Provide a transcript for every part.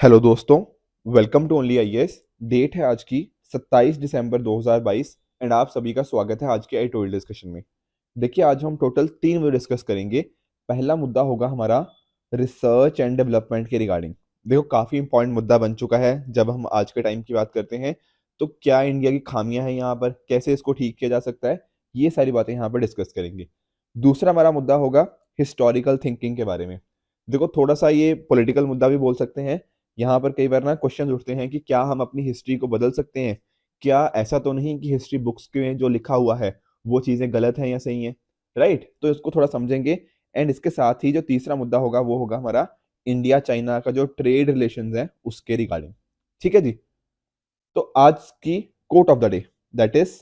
Hello दोस्तों, welcome to only IAS. Date है आज की 27 दिसंबर 2022 एंड आप सभी का स्वागत है आज के एडिटोरियल डिस्कशन में। देखिए, आज हम टोटल 3 वीडियो डिस्कस करेंगे। पहला मुद्दा होगा हमारा रिसर्च एंड डेवलपमेंट के रिगार्डिंग। देखो, काफ़ी इंपॉर्टेंट मुद्दा बन चुका है जब हम आज के टाइम की बात करते हैं। तो क्या इंडिया की खामियां हैं यहाँ पर, कैसे इसको ठीक किया जा सकता है, ये सारी बातें यहाँ पर डिस्कस करेंगे। दूसरा हमारा मुद्दा होगा हिस्टोरिकल थिंकिंग के बारे में। देखो, थोड़ा सा ये पॉलिटिकल मुद्दा भी बोल सकते हैं। यहाँ पर कई बार ना क्वेश्चन उठते हैं कि क्या हम अपनी हिस्ट्री को बदल सकते हैं, क्या ऐसा तो नहीं कि हिस्ट्री बुक्स में जो लिखा हुआ है वो चीज़ें गलत हैं या सही हैं। राइट, तो इसको थोड़ा समझेंगे। एंड इसके साथ ही जो तीसरा मुद्दा होगा वो होगा हमारा इंडिया चाइना का जो ट्रेड रिलेशंस है उसके रिगार्डिंग। ठीक है जी। तो आज की quote of the day, that is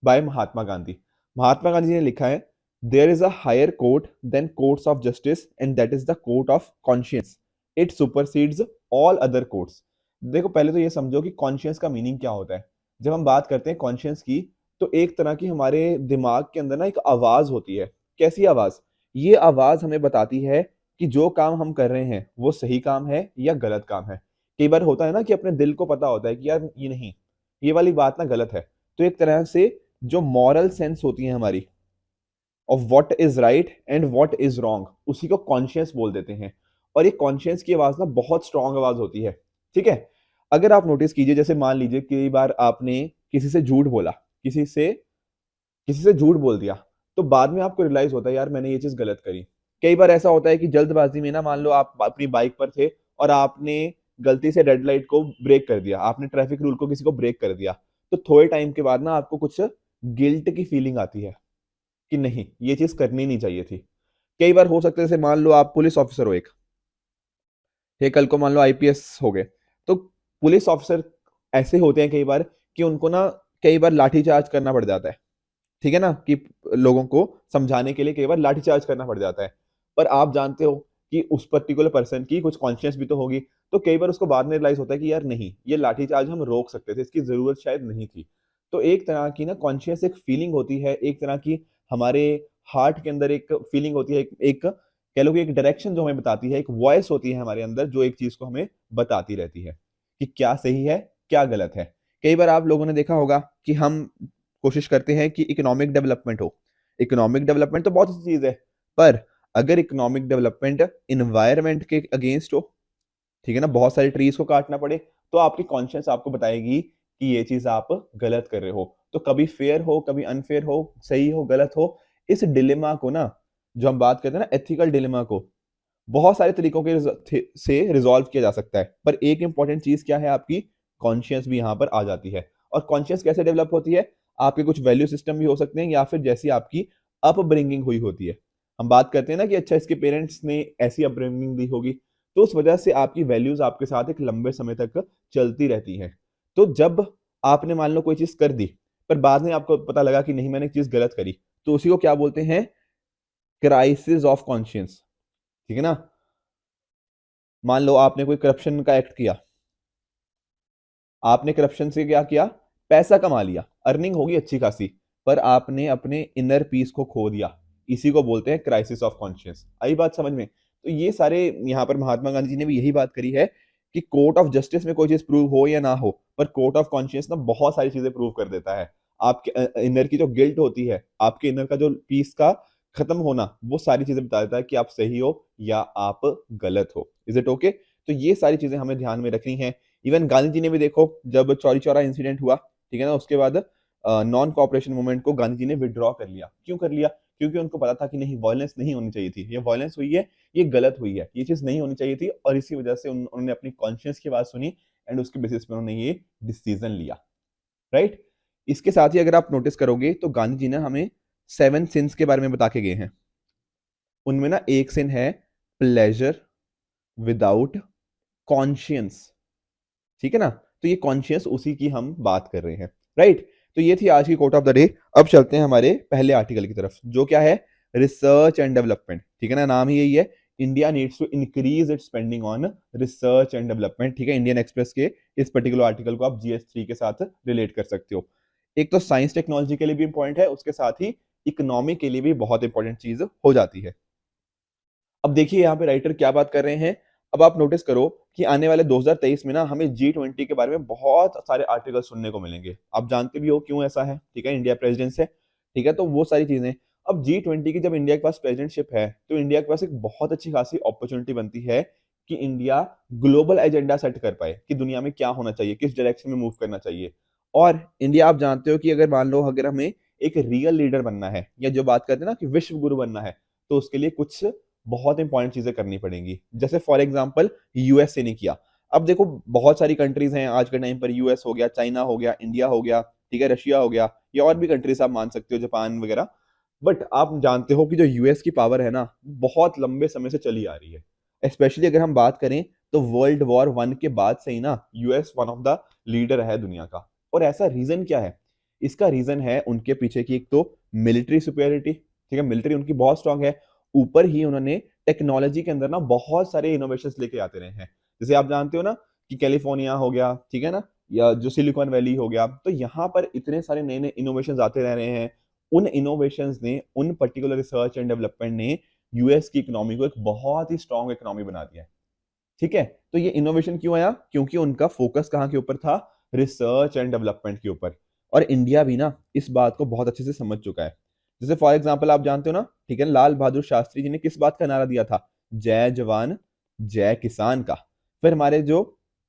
by Mahatma Gandhi. Mahatma Gandhi ने लिखा है, there is a higher court than courts of justice and that is the court of conscience. It supersedes all other courts. देखो, पहले तो ये समझो कि कॉन्शियंस का मीनिंग क्या होता है। जब हम बात करते हैं कॉन्शियंस की, तो एक तरह की हमारे दिमाग के अंदर ना एक आवाज होती है। कैसी आवाज? ये आवाज हमें बताती है कि जो काम हम कर रहे हैं वो सही काम है या गलत काम है। कई बार होता है ना कि अपने दिल को पता होता है कि यार ये नहीं, ये वाली बात ना गलत है। तो एक तरह से जो मॉरल सेंस होती है हमारी of what is right and what is wrong, उसी को कॉन्शियस बोल देते हैं। और ये कॉन्शियस की आवाज ना बहुत स्ट्रांग आवाज होती है। ठीक है। अगर आप नोटिस कीजिए, जैसे मान लीजिए कई बार आपने किसी से झूठ बोला, किसी से किसी से झूठ बोल दिया, तो बाद में आपको रियलाइज होता है यार मैंने ये चीज गलत करी। कई बार ऐसा होता है कि जल्दबाजी में ना, मान लो आप अपनी बाइक पर थे और आपने गलती से रेड लाइट को ब्रेक कर दिया, आपने ट्रैफिक रूल को किसी को ब्रेक कर दिया। तो थोड़े टाइम के बाद ना आपको कुछ गिल्ट की फीलिंग आती है कि नहीं, ये चीज करनी नहीं चाहिए थी। कई बार हो सकता है, जैसे मान लो आप पुलिस ऑफिसर हो, एक ये कल को मान लो आईपीएस हो गए। तो पुलिस ऑफिसर ऐसे होते हैं कई बार कि उनको ना कई बार लाठीचार्ज करना पड़ जाता है। ठीक है ना, कि लोगों को समझाने के लिए कई बार लाठीचार्ज करना पड़ जाता है। पर आप जानते हो कि उस पर्टिकुलर पर्सन की कुछ कॉन्शियस भी तो होगी। तो कई बार उसको बाद में रियलाइज होता है कि यार नहीं, ये लाठीचार्ज हम रोक सकते थे, इसकी जरूरत शायद नहीं थी। तो एक तरह की ना कॉन्शियस एक फीलिंग होती है, एक तरह की हमारे हार्ट के अंदर एक फीलिंग होती है, एक कह लो कि एक डायरेक्शन जो हमें बताती है, एक वॉइस होती है हमारे अंदर जो एक चीज को हमें बताती रहती है कि क्या सही है क्या गलत है। कई बार आप लोगों ने देखा होगा कि हम कोशिश करते हैं कि इकोनॉमिक डेवलपमेंट हो। इकोनॉमिक डेवलपमेंट तो बहुत अच्छी चीज है, पर अगर इकोनॉमिक डेवलपमेंट इन्वायरमेंट के अगेंस्ट हो, ठीक है ना, बहुत सारे ट्रीज को काटना पड़े, तो आपकी कॉन्शियस आपको बताएगी कि ये चीज आप गलत कर रहे हो। तो कभी फेयर हो कभी अनफेयर हो, सही हो गलत हो, इस डिलेमा को ना, जो हम बात करते हैं ना एथिकल डिलेमा को, बहुत सारे तरीकों के से रिजॉल्व किया जा सकता है। पर एक इंपॉर्टेंट चीज क्या है, आपकी कॉन्शियस भी यहाँ पर आ जाती है। और कॉन्शियस कैसे डेवलप होती है? आपके कुछ वैल्यू सिस्टम भी हो सकते हैं या फिर जैसी आपकी अपब्रिंगिंग हुई होती है। हम बात करते हैं ना कि अच्छा, इसके पेरेंट्स ने ऐसी अपब्रिंगिंग दी होगी, तो उस वजह से आपकी वैल्यूज आपके साथ एक लंबे समय तक चलती रहती हैं। तो जब आपने मान लो कोई चीज कर दी, पर बाद में आपको पता लगा कि नहीं मैंने एक चीज गलत करी, तो उसी को क्या बोलते हैं? Crisis of conscience. ठीक है ना। मान लो आपने कोई करप्शन का एक्ट किया, आपने करप्शन से क्या किया? पैसा कमा लिया, अर्निंग होगी अच्छी खासी, पर आपने अपने इनर पीस को खो दिया। इसी को बोलते हैं क्राइसिस ऑफ कॉन्शियंस। आई बात समझ में? तो ये सारे यहाँ पर महात्मा गांधी जी ने भी यही बात करी है कि कोर्ट ऑफ जस्टिस में कोई चीज प्रूव हो या ना हो, पर कोर्ट ऑफ कॉन्शियंस ना बहुत सारी चीजें प्रूव कर देता है। आपके इनर की जो गिल्ट होती है, आपके इनर का जो पीस का खत्म होना, वो सारी चीजें बता देता है कि आप सही हो या आप गलत हो। Is it okay? तो ये सारी चीजें हमें ध्यान में रखनी है। इवन गांधी जी ने भी देखो, जब चौरी चौरा इंसिडेंट हुआ, ठीक है ना, उसके बाद नॉन कॉपरेशन मूवमेंट को गांधी जी ने विड्रॉ कर लिया। क्यों कर लिया? क्योंकि उनको पता था कि नहीं, वायलेंस नहीं होनी चाहिए थी, ये वायलेंस हुई है, ये गलत हुई है, ये चीज नहीं होनी चाहिए थी। और इसी वजह से उन्होंने अपनी कॉन्शियस की बात सुनी एंड उसके बेसिस पे उन्होंने ये डिसीजन लिया। राइट। इसके साथ ही अगर आप नोटिस करोगे तो गांधी जी ने हमें 7 सिंस के बारे में बता के गए हैं। उनमें ना एक सिन है प्लेजर विदाउट कॉन्शियंस। ठीक है ना। तो ये कॉन्शियस उसी की हम बात कर रहे हैं। राइट। तो ये थी आज की कोट ऑफ द डे। अब चलते हैं हमारे पहले आर्टिकल की तरफ, जो क्या है? Research and development. ठीक है ना, नाम ही यही है, India needs to increase its spending on research and development. ठीक है, इंडियन एक्सप्रेस के इस पर्टिकुलर आर्टिकल को आप जीएस3 के साथ रिलेट कर सकते हो। एक तो साइंस टेक्नोलॉजी के लिए भी इंपॉर्टेंट है, उसके साथ ही इकोनॉमी के लिए भी बहुत इंपॉर्टेंट चीज हो जाती है। अब देखिए यहाँ पे राइटर क्या बात कर रहे हैं। अब आप नोटिस करो कि आने वाले 2023 में ना हमें G20 के बारे में बहुत सारे आर्टिकल सुनने को मिलेंगे। आप जानते भी हो क्यों ऐसा है, ठीक है, इंडिया प्रेसिडेंस है, ठीक है, तो वो सारी चीजें। अब G20 की जब इंडिया के पास प्रेसिडेंटशिप है तो इंडिया के पास एक बहुत अच्छी खासी अपॉर्चुनिटी बनती है कि इंडिया ग्लोबल एजेंडा सेट कर पाए कि दुनिया में क्या होना चाहिए, किस डायरेक्शन में मूव करना चाहिए। और इंडिया, आप जानते हो कि अगर मान लो अगर हमें एक रियल लीडर बनना है, या जो बात करते हैं ना कि विश्व गुरु बनना है, तो उसके लिए कुछ बहुत इंपॉर्टेंट चीजें करनी पड़ेंगी। जैसे फॉर एग्जांपल यूएसए ने किया। अब देखो बहुत सारी कंट्रीज हैं आज के टाइम पर, यूएस हो गया, चाइना हो गया, इंडिया हो गया, ठीक है, रशिया हो गया, या और भी कंट्रीज आप मान सकते हो, जापान वगैरह। बट आप जानते हो कि जो यूएस की पावर है ना, बहुत लंबे समय से चली आ रही है। स्पेशली अगर हम बात करें तो वर्ल्ड वॉर 1 के बाद से ही ना US one of the leader है दुनिया का। और ऐसा रीजन क्या है? इसका रीजन है उनके पीछे की एक तो मिलिट्री सुपेरिटी, ठीक है, मिलिट्री उनकी बहुत स्ट्रांग है। ऊपर ही उन्होंने टेक्नोलॉजी के अंदर ना बहुत सारे इनोवेशंस लेके आते रहे हैं। जैसे आप जानते हो ना कि कैलिफोर्निया हो गया, ठीक है ना, या जो सिलिकॉन वैली हो गया, तो यहाँ पर इतने सारे नए नए इनोवेशंस आते रह रहे हैं। उन इनोवेशंस ने, उन पर्टिकुलर रिसर्च एंड डेवलपमेंट ने यूएस की इकोनॉमी को एक बहुत ही स्ट्रांग इकोनॉमी बना दिया है, ठीक है। तो ये इनोवेशन क्यों आया? क्योंकि उनका फोकस कहाँ के ऊपर था? रिसर्च एंड डेवलपमेंट के ऊपर। और इंडिया भी ना इस बात को बहुत अच्छे से समझ चुका है। जैसे फॉर एग्जांपल आप जानते हो ना, ठीक है, लाल बहादुर शास्त्री जी ने किस बात का नारा दिया था? जय जवान जय किसान का। फिर हमारे जो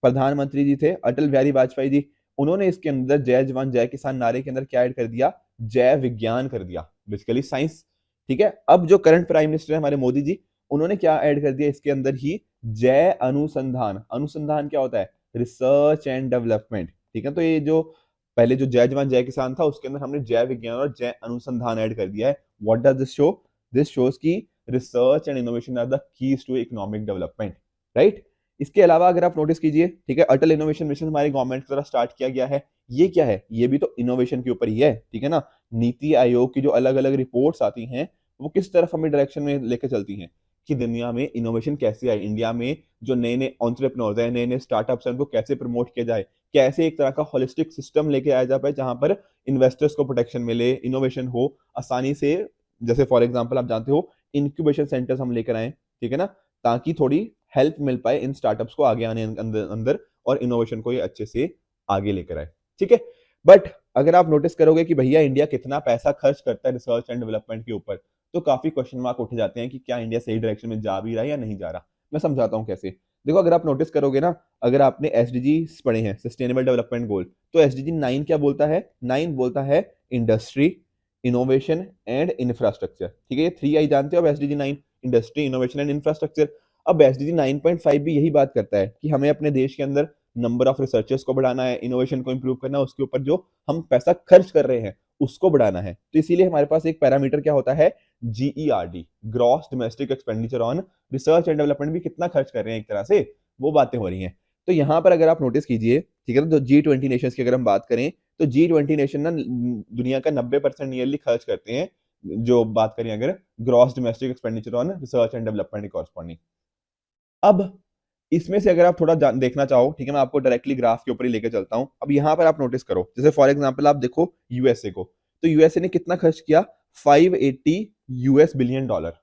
प्रधानमंत्री जी थे अटल बिहारी वाजपेयी जी, उन्होंने इसके अंदर जय जवान जय किसान नारे के अंदर क्या ऐड कर दिया? जय विज्ञान कर दिया, बेसिकली साइंस, ठीक है। अब जो करंट प्राइम मिनिस्टर है हमारे मोदी जी, उन्होंने क्या ऐड कर दिया इसके अंदर ही? जय अनुसंधान। अनुसंधान क्या होता है? रिसर्च एंड डेवलपमेंट, ठीक है। तो ये जो पहले जो जय जवान जय किसान था उसके अंदर हमने जय विज्ञान और जय अनुसंधान ऐड कर दिया है। What does this show? This shows की research and innovation are the keys to economic development, right. इसके अलावा अगर आप नोटिस कीजिए, ठीक है, अटल इनोवेशन मिशन हमारी गवर्नमेंट की तरफ स्टार्ट किया गया है। ये क्या है? ये भी तो इनोवेशन के ऊपर ही है, ठीक है ना। नीति आयोग की जो अलग अलग रिपोर्ट्स आती हैं वो किस तरफ हमें डायरेक्शन में लेकर चलती हैं कि दुनिया में इनोवेशन कैसे आए, इंडिया में जो नए नए एंटरप्रेन्योर्स हैं, नए नए स्टार्टअप्स हैं, उनको कैसे प्रमोट किया जाए, कैसे एक तरह का होलिस्टिक सिस्टम लेके आया जा पाए जहां पर इन्वेस्टर्स को प्रोटेक्शन मिले, इनोवेशन हो आसानी से। जैसे फॉर एग्जांपल आप जानते हो इंक्यूबेशन सेंटर्स हम लेकर आए, ठीक है ना, ताकि थोड़ी हेल्प मिल पाए इन स्टार्टअप्स को आगे आने अंदर अंदर, और इनोवेशन को ये अच्छे से आगे लेकर आए, ठीक है। बट अगर आप नोटिस करोगे कि भैया इंडिया कितना पैसा खर्च करता है रिसर्च एंड डेवलपमेंट के ऊपर, तो काफी क्वेश्चन मार्क उठ जाते हैं कि क्या इंडिया सही डायरेक्शन में जा भी रहा है या नहीं जा रहा। मैं समझाता हूँ कैसे। देखो अगर आप नोटिस करोगे ना, अगर आपने एसडीजी पढ़े हैं, सस्टेनेबल डेवलपमेंट गोल, तो एसडीजी 9 क्या बोलता है? 9 बोलता है इंडस्ट्री, इनोवेशन एंड इंफ्रास्ट्रक्चर, ठीक है। ये 3 आई जानते हो अब SDG 9, industry, innovation and infrastructure. अब एसडीजी 9.5 भी यही बात करता है कि हमें अपने देश के अंदर नंबर ऑफ रिसर्चर्स को बढ़ाना है, इनोवेशन को इंप्रूव करना है, उसके ऊपर जो हम पैसा खर्च कर रहे हैं उसको बढ़ाना है। तो इसीलिए हमारे पास एक पैरामीटर क्या होता है? GERD, gross domestic expenditure on research and development, भी कितना खर्च कर रहे हैं एक तरह से, वो बातें हो रही हैं। तो यहाँ पर अगर आप नोटिस कीजिए, ठीक है, तो G20 नेशंस की अगर हम बात करें तो G20 नेशन ना दुनिया का 90% नियरली खर्च करते हैं, जो बात करें अगर gross domestic expenditure on research and development के कॉरस्पॉन्डिंग। अब इसमें से अगर आप थोड़ा देखना चाहो, ठीक है, मैं आपको डायरेक्टली ग्राफ के ऊपर ही लेके चलता हूं। अब यहां पर आप नोटिस करो, जैसे फॉर एग्जांपल आप देखो यूएसए को, तो यूएसए ने कितना खर्च किया? 580 यूएस बिलियन डॉलर,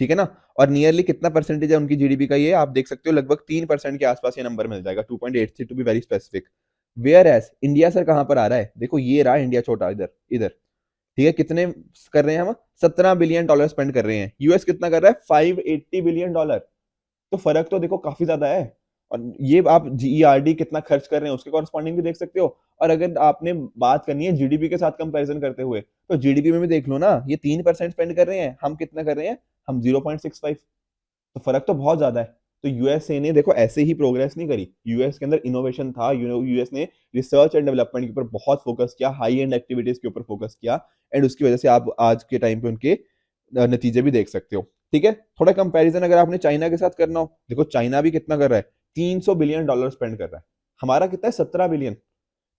ठीक है ना। और नियरली कितना परसेंटेज है उनकी जीडीपी का? ये आप देख सकते हो लगभग 3% के आसपास ये नंबर मिल जाएगा, 2.83 to be very specific. Whereas India sir कहां पर आ रहा है? देखो ये रहा इंडिया छोटा, इधर इधर, ठीक है। कितने कर रहे हैं हम? 17 बिलियन डॉलर स्पेंड कर रहे हैं। यूएस कितना कर रहा है? 580 बिलियन डॉलर। तो फर्क तो देखो काफी ज्यादा है। और ये आप जीईआरडी कितना खर्च कर रहे हैं उसके कॉरस्पॉन्डिंग भी देख सकते हो। और अगर आपने बात करनी है जीडीपी के साथ कंपैरिजन करते हुए, तो जीडीपी में भी देख लो ना, ये 3% स्पेंड कर रहे हैं, हम कितना कर रहे हैं? हम 0.65। तो फर्क तो बहुत ज्यादा है। तो यूएसए ने देखो ऐसे ही प्रोग्रेस नहीं करी, यूएस के अंदर इनोवेशन था, यूएस ने रिसर्च एंड डेवलपमेंट के ऊपर बहुत फोकस किया, हाई एंड एक्टिविटीज के ऊपर फोकस किया, एंड उसकी वजह से आप आज के टाइम पे उनके नतीजे भी देख सकते हो, ठीक है। थोड़ा कंपैरिजन अगर आपने चाइना के साथ करना हो, देखो चाइना भी कितना कर रहा है? 300 बिलियन डॉलर स्पेंड कर रहा है, हमारा कितना है? 17 बिलियन।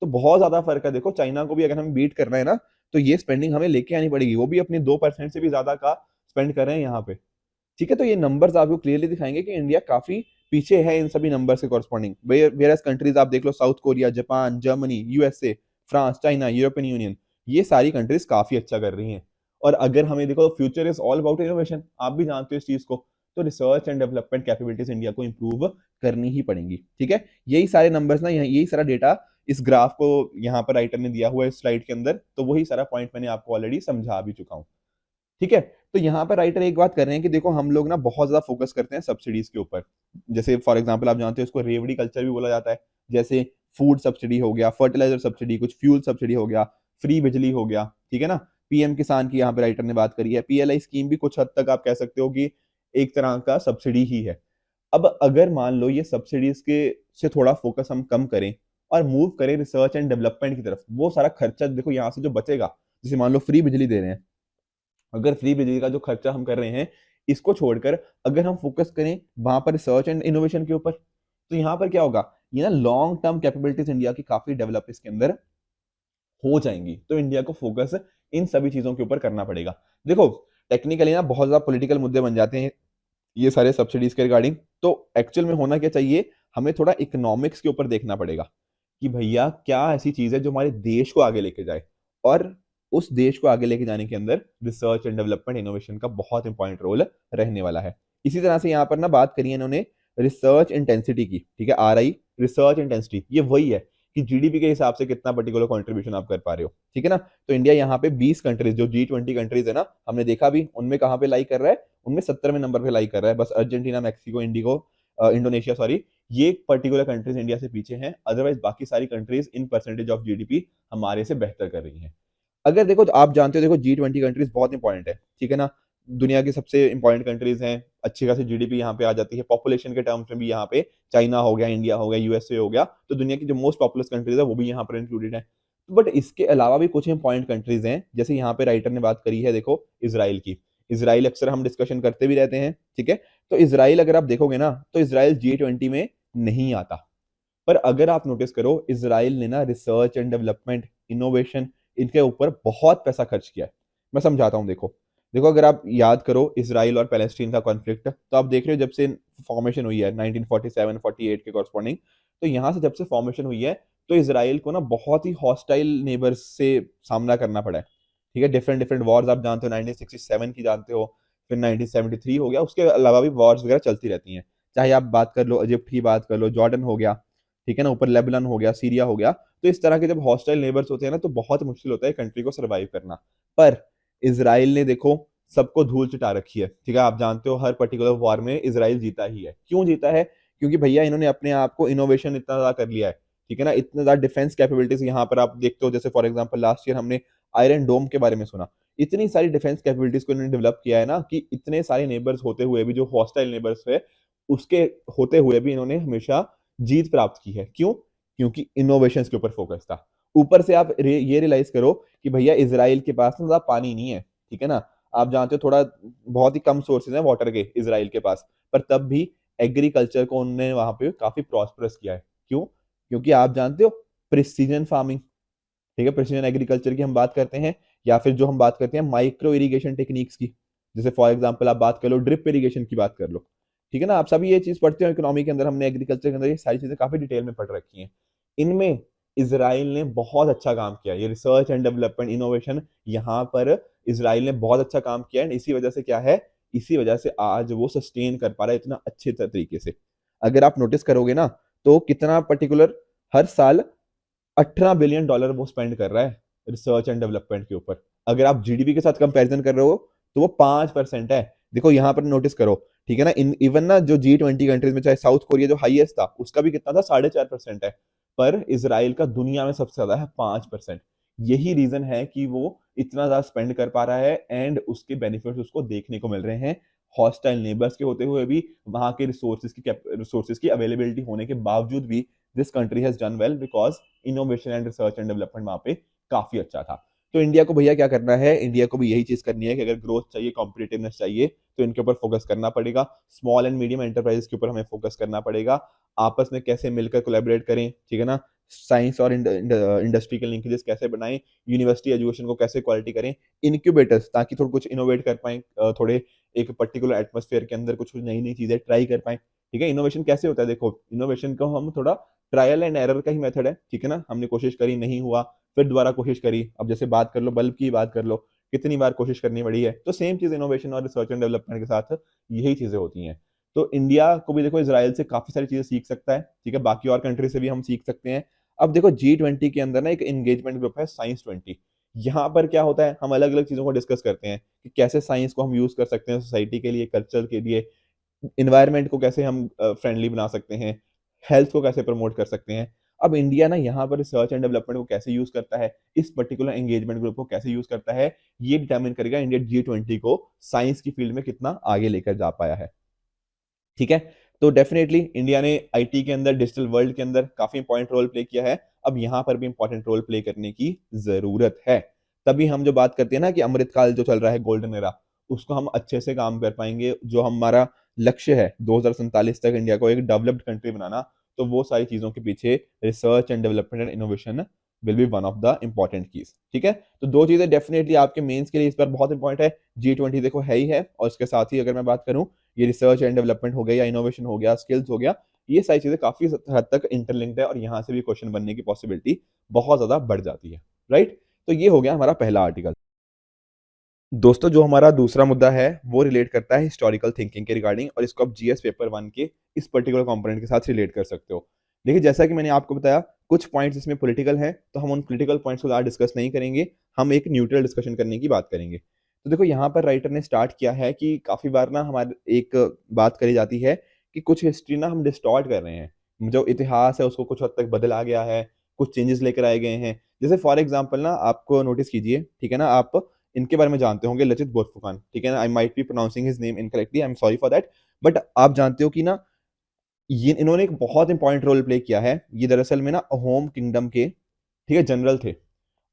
तो बहुत ज्यादा फर्क है। देखो चाइना को भी अगर हमें बीट करना है ना, तो ये स्पेंडिंग हमें लेके आनी पड़ेगी। वो भी अपनी 2% से भी ज्यादा का स्पेंड कर रहे हैं यहाँ पे, ठीक है। तो ये नंबर्स आपको क्लियरली दिखाएंगे कि इंडिया काफी पीछे है इन सभी नंबर्स के कॉरस्पॉन्डिंग। वेयरएस कंट्रीज आप देख लो, South Korea, Japan, Germany, USA, France, China, European Union, ये सारी कंट्रीज काफी अच्छा कर रही हैं। और अगर हमें देखो future is all about innovation, आप भी जानते हो इस चीज को, तो research and development capabilities India को इंप्रूव करनी ही पड़ेंगी। ठीक है, यही सारे नंबर्स ना, यही सारा डेटा इस ग्राफ को यहाँ पर राइटर ने दिया हुआ है स्लाइड के अंदर, तो वही सारा पॉइंट मैंने आपको ऑलरेडी समझा भी चुका हूँ। ठीक है, तो यहाँ पर राइटर एक बात कर रहे हैं कि देखो हम लोग ना बहुत ज्यादा फोकस करते हैं सब्सिडीज के ऊपर। जैसे फॉर एग्जांपल आप जानते हो इसको रेवड़ी कल्चर भी बोला जाता है। जैसे फूड सब्सिडी हो गया, फर्टिलाइजर सब्सिडी, कुछ फ्यूल सब्सिडी हो गया, फ्री बिजली हो गया। ठीक है ना, पीएम किसान की यहाँ पे राइटर ने बात करी है। पीएलआई स्कीम भी कुछ हद तक आप कह सकते हो कि एक तरह का सब्सिडी ही है। अब अगर मान लो ये सब्सिडीज के से थोड़ा फोकस हम कम करें और मूव करें रिसर्च एंड डेवलपमेंट की तरफ, वो सारा खर्चा देखो यहाँ से जो बचेगा, जैसे मान लो फ्री बिजली दे रहे हैं, अगर फ्री बिजली का जो खर्चा हम कर रहे हैं इसको छोड़कर अगर हम फोकस करें वहां पर रिसर्च एंड इनोवेशन के ऊपर, तो यहाँ पर क्या होगा, ये ना लॉन्ग टर्म कैपेबिलिटीज इंडिया की काफी डेवलप इसके अंदर हो जाएंगी। तो इंडिया को फोकस इन सभी चीजों के ऊपर करना पड़ेगा। देखो टेक्निकली ना बहुत ज्यादा पॉलिटिकल मुद्दे बन जाते हैं ये सारे सब्सिडीज के रिगार्डिंग, तो एक्चुअल में होना क्या चाहिए, हमें थोड़ा इकोनॉमिक्स के ऊपर देखना पड़ेगा कि भैया क्या ऐसी चीज है जो हमारे देश को आगे लेके जाए, और उस देश को आगे लेके जाने के अंदर रिसर्च एंड डेवलपमेंट इनोवेशन का बहुत इंपॉर्टेंट रोल रहने वाला है। इसी तरह से यहाँ पर ना बात करी है इन्होंने रिसर्च इंटेंसिटी की। ठीक है, RI रिसर्च इंटेंसिटी, ये वही है कि जीडीपी के हिसाब से कितना पर्टिकुलर कंट्रीब्यूशन आप कर पा रहे हो। ठीक है ना, तो इंडिया यहाँ पे 20 कंट्रीज जो G20 कंट्रीज है ना, हमने देखा भी उनमें कहाँ पे लाई कर रहा है, उनमें 70वें नंबर पे लाई कर रहा है। बस अर्जेंटीना, मैक्सिको, इंडोनेशिया सॉरी, ये पर्टिकुलर कंट्रीज इंडिया से पीछे हैं। अदरवाइज बाकी सारी countries in percentage of GDP हमारे से बेहतर कर रही हैं। अगर देखो तो आप जानते हो, देखो G20 कंट्रीज बहुत इंपॉर्टेंट है। ठीक है ना, दुनिया की सबसे इंपॉर्टेंट कंट्रीज हैं, अच्छी खासी जीडीपी यहाँ पे आ जाती है। पॉपुलेशन के टर्म्स में भी यहाँ पे चाइना हो गया, इंडिया हो गया, यूएसए हो गया, तो दुनिया की जो मोस्ट पॉपुलस कंट्रीज है वो भी यहाँ पर इंक्लूडेड है। बट इसके अलावा भी कुछ इंपॉर्टेंट कंट्रीज हैं, जैसे यहाँ पे राइटर ने बात करी है देखो इसराइल की। इसराइल अक्सर हम डिस्कशन करते भी रहते हैं। ठीक है, तो इसराइल अगर आप देखोगे ना तो इसराइल G20 में नहीं आता। पर अगर आप नोटिस करो इसराइल ने ना रिसर्च एंड डेवलपमेंट, इनोवेशन, इनके ऊपर बहुत पैसा खर्च किया है। मैं समझाता हूँ, देखो देखो अगर आप याद करो इसराइल और पैलेस्टीन का कॉन्फ्लिक्ट, तो आप देख रहे हो जब से फॉर्मेशन हुई है 1947-48 के कॉरस्पॉन्डिंग, तो यहाँ से जब से फॉर्मेशन हुई है तो इसराइल को ना बहुत ही हॉस्टाइल नेबर्स से सामना करना पड़ा है। ठीक है, डिफरेंट डिफरेंट वॉर्स आप जानते हो, 1967 की जानते हो, फिर 1973 हो गया, उसके अलावा भी वॉर्स वगैरह चलती रहती हैं। चाहे आप बात कर लो इजिप्ट की, बात कर लो जॉर्डन हो गया, ठीक है ना, ऊपर लेबनान हो गया, सीरिया हो गया। तो इस तरह के जब हॉस्टाइल नेबर्स होते हैं ना तो बहुत मुश्किल होता है कंट्री को सर्वाइव करना। पर इसराइल ने देखो सबको धूल चटा रखी है। ठीक है, आप जानते हो हर पर्टिकुलर वॉर में इसराइल जीता ही है। क्यों जीता है, क्योंकि भैया इन्होंने अपने आप को इनोवेशन इतना ज्यादा कर लिया है। ठीक है ना, इतने ज्यादा डिफेंस कैपेबिलिटीज यहाँ पर आप देखते हो, जैसे फॉर एग्जाम्पल लास्ट ईयर हमने आयरन डोम के बारे में सुना। इतनी सारी डिफेंस कैपेबिलिटीज को इन्होंने डेवलप किया है ना, कि इतने सारे नेबर्स होते हुए भी, जो हॉस्टाइल नेबर्स है उसके होते हुए भी इन्होंने हमेशा जीत प्राप्त की है। क्यों, क्योंकि इनोवेशन के ऊपर फोकस था। ऊपर से आप ये रियलाइज करो कि भैया इसराइल के पास ना ज्यादा पानी नहीं है। ठीक है ना, आप जानते हो थोड़ा बहुत ही कम सोर्सेज हैं वाटर के इसराइल के पास, पर तब भी एग्रीकल्चर को उन्होंने वहां पे काफी प्रॉस्परस किया है। क्यों, क्योंकि आप जानते हो प्रिसीजन फार्मिंग। ठीक है, प्रिसीजन एग्रीकल्चर की हम बात करते हैं, या फिर जो हम बात करते हैं माइक्रो इरिगेशन टेक्निक्स की, जैसे फॉर एग्जांपल आप बात कर लो ड्रिप इरिगेशन की बात कर लो। ठीक है ना, आप सभी ये चीज पढ़ते हो इकोनॉमी के अंदर, हमने एग्रीकल्चर के अंदर ये सारी चीजें काफी डिटेल में पढ़ रखी हैं। इनमें इसराइल ने बहुत अच्छा काम किया, ये रिसर्च एंड डेवलपमेंट इनोवेशन, यहाँ पर इसराइल ने बहुत अच्छा काम किया है। इसी वजह से क्या है, इसी वजह से आज वो सस्टेन कर पा रहा है इतना अच्छे तरीके से। अगर आप नोटिस करोगे ना तो कितना पर्टिकुलर हर साल $18 बिलियन वो स्पेंड कर रहा है रिसर्च एंड डेवलपमेंट के ऊपर। अगर आप जीडीपी के साथ कंपैरिजन कर रहे हो तो वो 5% है। देखो यहाँ पर नोटिस करो, ठीक है ना, इवन ना जो G20 कंट्रीज में चाहे साउथ कोरिया जो हाईएस्ट था उसका भी कितना था, 4.5% है। पर इसराइल का दुनिया में सबसे ज्यादा है 5%। यही रीजन है कि वो इतना ज्यादा स्पेंड कर पा रहा है एंड उसके बेनिफिट्स उसको देखने को मिल रहे हैं। हॉस्टाइल नेबर्स के होते हुए भी, वहां के रिसोर्सेज की अवेलेबिलिटी होने के बावजूद भी, this country has done well because innovation and research and development वहां पे काफी अच्छा था। तो इंडिया को भैया क्या करना है, इंडिया को भी यही चीज करनी है कि अगर ग्रोथ चाहिए, कॉम्पिटिटिवनेस चाहिए, तो इनके ऊपर फोकस करना पड़ेगा। स्मॉल एंड मीडियम एंटरप्राइजेस के ऊपर हमें फोकस करना पड़ेगा, आपस में कैसे मिलकर कोलैबोरेट करें। ठीक है ना, साइंस और इंडस्ट्री के लिंकेजेस कैसे बनाएं, यूनिवर्सिटी एजुकेशन को कैसे क्वालिटी करें, इनक्यूबेटर्स ताकि थोड़ा कुछ इनोवेट कर पाएं, थोड़े एक पर्टिकुलर एटमोस्फेयर के अंदर कुछ नई नई चीजें ट्राई कर पाएं। ठीक है, इनोवेशन कैसे होता है, देखो इनोवेशन को हम थोड़ा ट्रायल एंड एरर का ही मेथड है। ठीक है ना, हमने कोशिश करी, नहीं हुआ, फिर दोबारा कोशिश करी। अब जैसे बात कर लो बल्ब की बात कर लो, कितनी बार कोशिश करनी पड़ी है। तो सेम चीज इनोवेशन और रिसर्च एंड डेवलपमेंट के साथ यही चीजें होती हैं। तो इंडिया को भी देखो इसराइल से काफी सारी चीजें सीख सकता है, ठीक है, बाकी और कंट्री से भी हम सीख सकते हैं। अब देखो G20 के अंदर ना एक एंगेजमेंट ग्रुप है साइंस 20। यहाँ पर क्या होता है, हम अलग अलग चीजों को डिस्कस करते हैं कि कैसे साइंस को हम यूज कर सकते हैं सोसाइटी के लिए, कल्चर के लिए, इन्वायरमेंट को कैसे हम फ्रेंडली बना सकते हैं, हेल्थ को कैसे प्रमोट कर सकते हैं। अब इंडिया ना यहाँ पर रिसर्च एंड डेवलपमेंट को कैसे यूज करता है, इस पर्टिकुलर एंगेजमेंट ग्रुप को कैसे यूज करता है, ये डिटरमिन करेगा इंडिया G20 को साइंस की फील्ड में कितना आगे लेकर जा पाया है। ठीक है, तो डेफिनेटली इंडिया ने आईटी के अंदर, डिजिटल वर्ल्ड के अंदर काफी इंपॉर्टेंट रोल प्ले किया है। अब यहाँ पर भी इंपॉर्टेंट रोल प्ले करने की जरूरत है। तभी हम जो बात करते हैं ना कि अमृतकाल जो चल रहा है, गोल्डन एरा, उसको हम अच्छे से काम कर पाएंगे। जो हमारा लक्ष्य है 2047 तक इंडिया को एक डेवलप्ड कंट्री बनाना, तो वो सारी चीजों के पीछे research and development and innovation will be one of the important keys. ठीक है, तो दो चीजें डेफिनेटली आपके मेंस के लिए इस बार बहुत इंपॉर्टेंट है। G20 देखो है ही है, और इसके साथ ही अगर मैं बात करूं, ये रिसर्च एंड डेवलपमेंट हो गया या इनोवेशन हो गया, स्किल्स हो गया, ये सारी चीजें काफी हद तक इंटरलिंक्ड है और यहाँ से भी क्वेश्चन बनने की पॉसिबिलिटी बहुत ज्यादा बढ़ जाती है। राइट, तो ये हो गया हमारा पहला आर्टिकल। दोस्तों, जो हमारा दूसरा मुद्दा है वो रिलेट करता है हिस्टोरिकल थिंकिंग के रिगार्डिंग, और इसको आप जीएस पेपर 1 के इस पर्टिकुलर कंपोनेंट के साथ रिलेट कर सकते हो। देखिए, जैसा कि मैंने आपको बताया, कुछ पॉइंट्स इसमें पॉलिटिकल हैं, तो हम उन पॉलिटिकल पॉइंट्स को ज़्यादा डिस्कस नहीं करेंगे, हम एक न्यूट्रल डिस्कशन करने की बात करेंगे। तो देखो, यहाँ पर राइटर ने स्टार्ट किया है कि काफ़ी बार ना हमारे एक बात करी जाती है कि कुछ हिस्ट्री ना हम डिस्टॉर्ट कर रहे हैं, जो इतिहास है उसको कुछ हद तक बदला गया है, कुछ चेंजेस लेकर आए गए हैं। जैसे फॉर एग्जाम्पल ना, आपको नोटिस कीजिए, ठीक है ना, आप इनके बारे में जानते होंगे, लचित बोरफुकन, ठीक है ना, I might be pronouncing his name incorrectly, I am sorry for that, but आप जानते हो कि ना, ये इन्होंने एक बहुत इंपॉर्टेंट रोल प्ले किया है। ये दरअसल में ना अहोम किंगडम के, ठीक है, जनरल थे।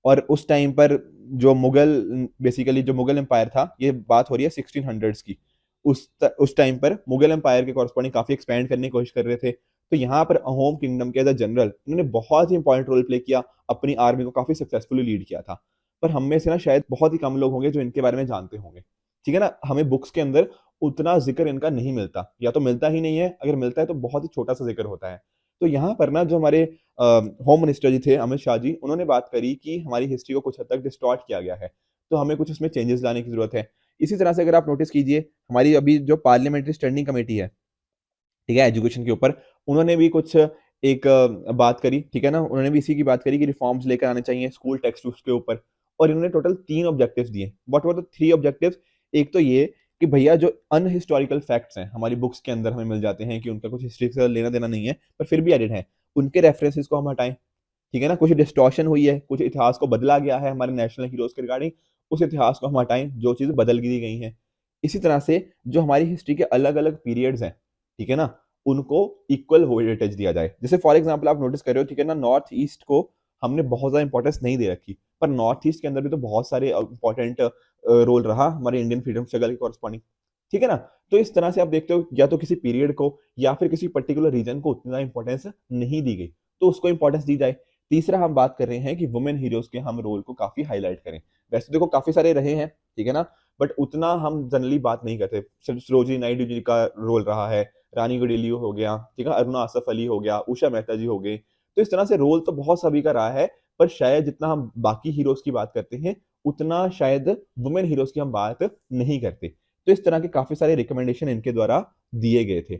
और उस टाइम पर जो मुगल, बेसिकली जो मुगल एम्पायर था, ये बात हो रही है 1600s की, उस टाइम पर मुगल एम्पायर के कॉरस्पॉन्डिंग काफी एक्सपैंड करने की कोशिश कर रहे थे। तो यहाँ पर अहोम किंगडम के एज अ जनरल इन्होंने बहुत ही इंपॉर्टेंट रोल प्ले किया, अपनी आर्मी को काफी सक्सेसफुली लीड किया था। पर हम में से ना शायद बहुत ही कम लोग होंगे जो इनके बारे में जानते होंगे। ठीक है ना, हमें बुक्स के अंदर उतना जिक्र इनका नहीं मिलता, या तो मिलता ही नहीं है, अगर मिलता है तो बहुत ही छोटा सा जिक्र होता है। तो यहाँ पर ना जो हमारे होम मिनिस्टर जी थे, अमित शाह जी, उन्होंने बात करी कि हमारी हिस्ट्री को कुछ हद तक डिस्टॉर्ट किया गया है, तो हमें कुछ इसमें चेंजेस लाने की जरूरत है। इसी तरह से अगर आप नोटिस कीजिए, हमारी अभी जो पार्लियामेंट्री स्टैंडिंग कमेटी है, ठीक है, एजुकेशन के ऊपर, उन्होंने भी कुछ एक बात करी, ठीक है ना, उन्होंने भी इसी की बात करी कि रिफॉर्म्स लेकर आने चाहिए स्कूल टेक्स्ट बुक्स के ऊपर। और इन्होंने टोटल 3 ऑब्जेक्टिव्स दिए। What were the 3 objectives? एक तो ये कि भैया जो अनहिस्टोरिकल फैक्ट्स हैं हमारी बुक्स के अंदर हमें मिल जाते हैं कि उनका कुछ हिस्ट्री से लेना देना नहीं है, पर फिर भी एडिड है, उनके रेफरेंसेस को हम हटाएं। ठीक है ना, कुछ डिस्टॉर्शन हुई है, कुछ इतिहास को बदला गया है हमारे नेशनल हीरोज के रिगार्डिंग, उस इतिहास को हम हटाएं जो चीज़ बदल दी गई हैं। इसी तरह से जो हमारी हिस्ट्री के अलग अलग पीरियड्स हैं, ठीक है ना, उनको इक्वल वेटेज दिया जाए। जैसे फॉर एग्जांपल आप नोटिस कर रहे हो, ठीक है ना, नॉर्थ ईस्ट को हमने बहुत ज्यादा इंपॉर्टेंस नहीं दे रखी, पर नॉर्थ ईस्ट के अंदर भी तो बहुत सारे इंपॉर्टेंट रोल रहा हमारे इंडियन फ्रीडम स्ट्रगल के कॉरस्पॉन्डिंग। ठीक है ना, तो इस तरह से आप देखते हो, या तो किसी पीरियड को या फिर किसी पर्टिकुलर रीजन को उतना इंपॉर्टेंस नहीं दी गई, तो उसको इंपॉर्टेंस दी जाए। तीसरा, हम बात कर रहे हैं कि वुमेन हीरोज के हम रोल को काफी हाईलाइट करें। वैसे देखो काफी सारे रहे हैं, ठीक है ना, बट उतना हम जनरली बात नहीं करते। सिर्फ सरोजिनी नायडू जी का रोल रहा है, रानी गुडेलियो हो गया, ठीक है, अरुणा आसफ अली हो गया, उषा मेहता जी हो गए। तो इस तरह से रोल तो बहुत सभी का रहा है, पर शायद जितना हम बाकी हीरोज की बात करते हैं, उतना शायद वुमेन हीरोज की हम बात नहीं करते। तो इस तरह के काफी सारे रिकमेंडेशन इनके द्वारा दिए गए थे।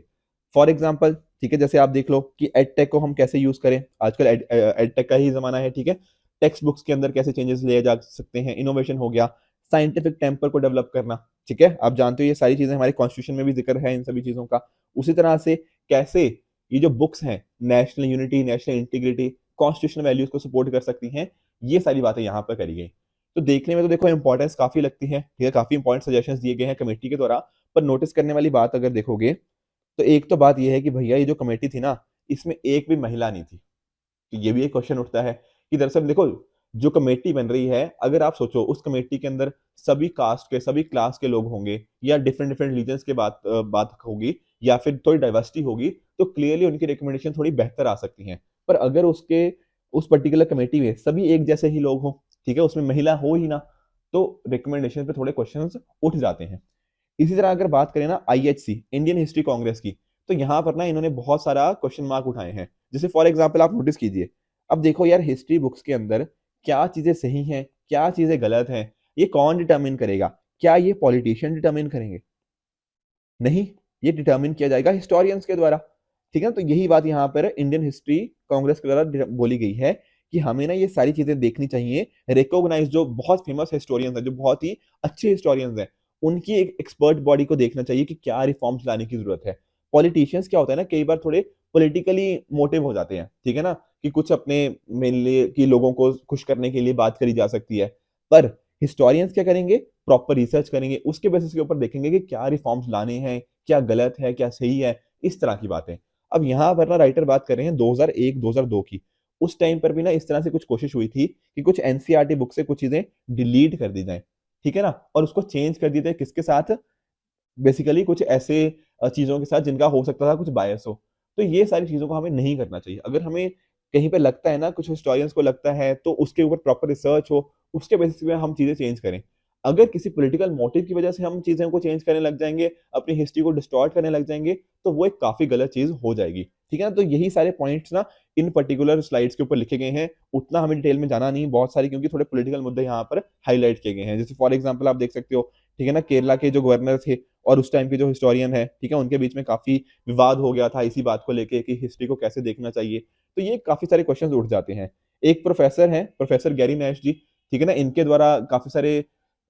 फॉर एग्जाम्पल, ठीक है, जैसे आप देख लो कि एडटेक को हम कैसे यूज करें, आजकल एडटेक का ही जमाना है, ठीक है, टेक्स्ट बुक्स के अंदर कैसे चेंजेस लिए जा सकते हैं, इनोवेशन हो गया, साइंटिफिक टेम्पर को डेवलप करना, ठीक है, आप जानते हो ये सारी चीजें हमारे कॉन्स्टिट्यूशन में भी जिक्र है इन सभी चीजों का। उसी तरह से कैसे ये जो बुक्स हैं national unity, national integrity, constitutional values को सपोर्ट कर सकती हैं, ये सारी बातें यहाँ पर करी गई। तो देखने में तो देखो इंपॉर्टेंस काफी लगती है, ठीक है, काफी इंपॉर्टेंट सजेशंस दिए गए हैं कमेटी के द्वारा। पर नोटिस करने वाली बात अगर देखोगे, तो एक तो बात यह है कि भैया ये जो कमेटी थी ना, इसमें एक भी महिला नहीं थी। तो ये भी एक क्वेश्चन उठता है कि दरअसल देखो, जो कमेटी बन रही है, अगर आप सोचो उस कमेटी के अंदर सभी कास्ट के, सभी क्लास के लोग होंगे, या डिफरेंट डिफरेंट रीजन्स के बात होगी, या फिर थोड़ी डाइवर्सिटी होगी, तो क्लियरली उनकी रिकमेंडेशन थोड़ी बेहतर आ सकती हैं। पर अगर उस पर्टिकुलर कमेटी में सभी एक जैसे ही लोग हों, ठीक है, उसमें महिला हो ही ना, तो रिकमेंडेशन पे थोड़े क्वेश्चन उठ जाते हैं। इसी तरह अगर बात करें ना IHC, इंडियन हिस्ट्री कांग्रेस की, तो यहाँ पर ना इन्होंने बहुत सारा क्वेश्चन मार्क उठाए हैं। जैसे फॉर एग्जाम्पल आप नोटिस कीजिए, अब देखो यार, हिस्ट्री बुक्स के अंदर क्या चीजें सही हैं, क्या चीजें गलत हैं, ये कौन डिटर्मिन करेगा? क्या ये पॉलिटिशियन डिटर्मिन करेंगे? नहीं, ये डिटर्मिन किया जाएगा हिस्टोरियंस के द्वारा। ठीक है, तो यही बात यहाँ पर इंडियन हिस्ट्री कांग्रेस के द्वारा बोली गई है कि हमें ना ये सारी चीजें देखनी चाहिए। रिकॉग्नाइज जो बहुत फेमस हिस्टोरियंस हैं, जो बहुत ही अच्छे हिस्टोरियंस हैं, उनकी एक एक्सपर्ट बॉडी को देखना चाहिए कि क्या रिफॉर्म्स लाने की जरूरत है। पॉलिटिशियंस क्या होता है ना, कई बार थोड़े पॉलिटिकली मोटिव हो जाते हैं, ठीक है ना, कि कुछ अपने मेनली कि लोगों को खुश करने के लिए बात करी जा सकती है। पर हिस्टोरियंस क्या करेंगे? प्रॉपर रिसर्च करेंगे, उसके बेसिस के ऊपर देखेंगे कि क्या रिफॉर्म्स लाने हैं, क्या गलत है, क्या सही है, इस तरह की बातें। अब यहाँ पर ना राइटर बात कर रहे हैं 2001-2002 की। उस टाइम पर भी ना इस तरह से कुछ कोशिश हुई थी कि कुछ एनसीईआरटी बुक से कुछ चीजें डिलीट कर दी जाएं, ठीक है ना, और उसको चेंज कर दिए थे किसके साथ? बेसिकली कुछ ऐसे चीजों के साथ जिनका हो सकता था कुछ बायस हो। तो ये सारी चीजों को हमें नहीं करना चाहिए। अगर हमें कहीं पे लगता है ना, कुछ हिस्टोरियंस को लगता है, तो उसके ऊपर प्रॉपर रिसर्च हो, उसके बेसिस पे हम चीजें चेंज करें। अगर किसी पॉलिटिकल मोटिव की वजह से हम चीजों को चेंज करने लग जाएंगे, अपनी हिस्ट्री को डिस्टॉर्ट करने लग जाएंगे, तो वो एक काफी गलत चीज हो जाएगी। ठीक है ना, तो यही सारे पॉइंट्स ना इन पर्टिकुलर स्लाइड्स के ऊपर लिखे गए हैं। उतना हमें डिटेल में जाना नहीं, बहुत सारी, क्योंकि थोड़े पॉलिटिकल मुद्दे यहाँ पर हाईलाइट किए गए हैं। जैसे फॉर एग्जाम्पल आप देख सकते हो, ठीक है ना, केरला के जो गवर्नर थे और उस टाइम के जो हिस्टोरियन है, ठीक है, उनके बीच में काफी विवाद हो गया था इसी बात को लेके कि हिस्ट्री को कैसे देखना चाहिए। तो ये काफी सारे क्वेश्चंस उठ जाते हैं। एक प्रोफेसर हैं, प्रोफेसर गैरी नैश जी, ठीक है ना, इनके द्वारा काफी सारे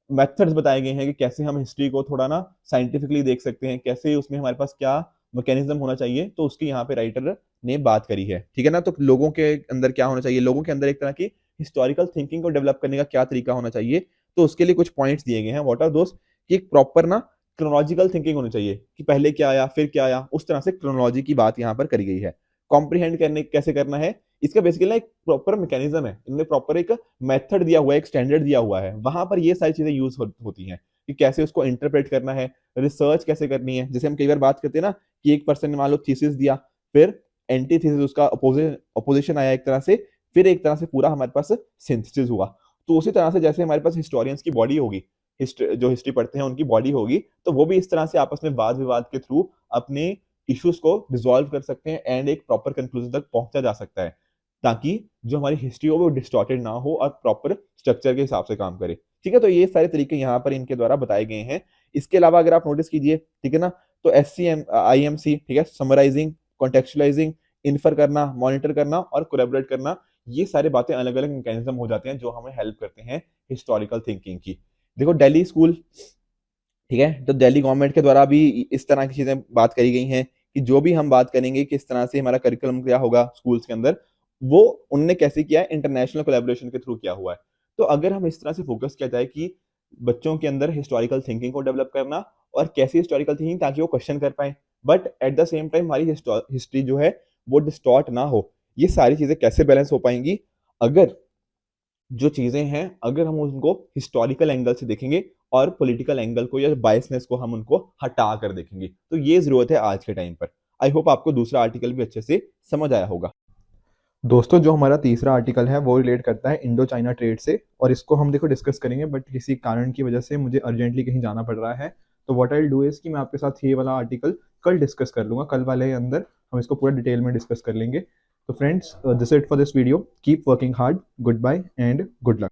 मेथड्स बताए गए हैं कि कैसे हम हिस्ट्री को थोड़ा ना साइंटिफिकली देख सकते हैं, कैसे उसमें हमारे पास क्या मैकेनिज्म होना चाहिए, तो उसकी यहाँ पे राइटर ने बात करी है। ठीक है ना, तो लोगों के अंदर क्या होना चाहिए, लोगों के अंदर एक तरह की हिस्टोरिकल थिंकिंग को डेवलप करने का क्या तरीका होना चाहिए, तो उसके लिए कुछ पॉइंट्स दिए गए हैं। व्हाट आर दोस्त? कि एक प्रॉपर ना क्रोनोलॉजिकल थिंकिंग होनी चाहिए कि पहले क्या आया फिर क्या आया, उस तरह से क्रोनोलॉजी की बात यहाँ पर करी गई है। कॉम्प्रीहेंड करने कैसे करना है, इसका बेसिकली ना एक प्रॉपर मैकेनिज्म है, इनमें प्रॉपर एक मेथड दिया हुआ है, एक स्टैंडर्ड दिया हुआ है, वहां पर ये सारी चीजें यूज होती हैं कि कैसे उसको इंटरप्रेट करना है, रिसर्च कैसे करनी है। जैसे हम कई बार बात करते हैं ना कि एक पर्सन ने मान लो थीसिस दिया, फिर एंटी थीसिस, उसका अपोजिशन आया एक तरह से, फिर एक तरह से पूरा हमारे पास सिंथेसिस हुआ। तो उसी तरह से जैसे हमारे पास हिस्टोरियंस की बॉडी होगी, जो हिस्ट्री पढ़ते हैं उनकी बॉडी होगी, तो वो भी इस तरह से आपस में वाद विवाद के थ्रू अपने इश्यूज को रिजॉल्व कर सकते हैं एंड एक प्रॉपर कंक्लूजन तक पहुंचा जा सकता है, ताकि जो हमारी हिस्ट्री हो वो डिस्टॉर्टेड ना हो और प्रॉपर स्ट्रक्चर के हिसाब से काम करे। ठीक है, तो ये सारे तरीके यहाँ पर इनके द्वारा बताए गए हैं। इसके अलावा अगर आप नोटिस कीजिए, ठीक है ना, तो SCM-IMC, ठीक है, समराइजिंग, कॉन्टेक्चुअलाइजिंग, इन्फर करना, मॉनिटर करना और कोलैबोरेट करना, ये सारी बातें अलग अलग मैकेनिज्म हो जाते हैं जो हमें हेल्प करते हैं हिस्टोरिकल थिंकिंग की। देखो दिल्ली स्कूल, ठीक है, तो दिल्ली गवर्नमेंट के द्वारा भी इस तरह की चीजें बात करी गई हैं कि जो भी हम बात करेंगे किस तरह से हमारा करिकुलम क्या होगा स्कूल्स के अंदर, वो उनने कैसे किया है, इंटरनेशनल कोलैबोरेशन के थ्रू किया हुआ है। तो अगर हम इस तरह से फोकस किया जाए कि बच्चों के अंदर हिस्टोरिकल थिंकिंग को डेवलप करना, और कैसी हिस्टोरिकल थिंकिंग, ताकि वो क्वेश्चन कर पाए, but at the same time हमारी हिस्ट्री जो है वो डिस्टॉर्ट ना हो, ये सारी चीजें कैसे बैलेंस हो पाएंगी? अगर जो चीजें हैं, अगर हम उनको हिस्टोरिकल एंगल से देखेंगे और पॉलिटिकल एंगल को या बायसनेस को हम उनको हटा कर देखेंगे, तो ये जरूरत है आज के टाइम पर। आई होप आपको दूसरा आर्टिकल भी अच्छे से समझ आया होगा। दोस्तों, जो हमारा तीसरा आर्टिकल है वो रिलेट करता है इंडो चाइना ट्रेड से, और इसको हम देखो डिस्कस करेंगे, बट किसी कारण की वजह से मुझे अर्जेंटली कहीं जाना पड़ रहा है। तो व्हाट आई डू इज कि मैं आपके साथ ये वाला आर्टिकल कल डिस्कस कर लूंगा, कल वाले अंदर हम इसको पूरा डिटेल में डिस्कस कर लेंगे। तो friends, this it for this video, keep working hard, good bye and good luck.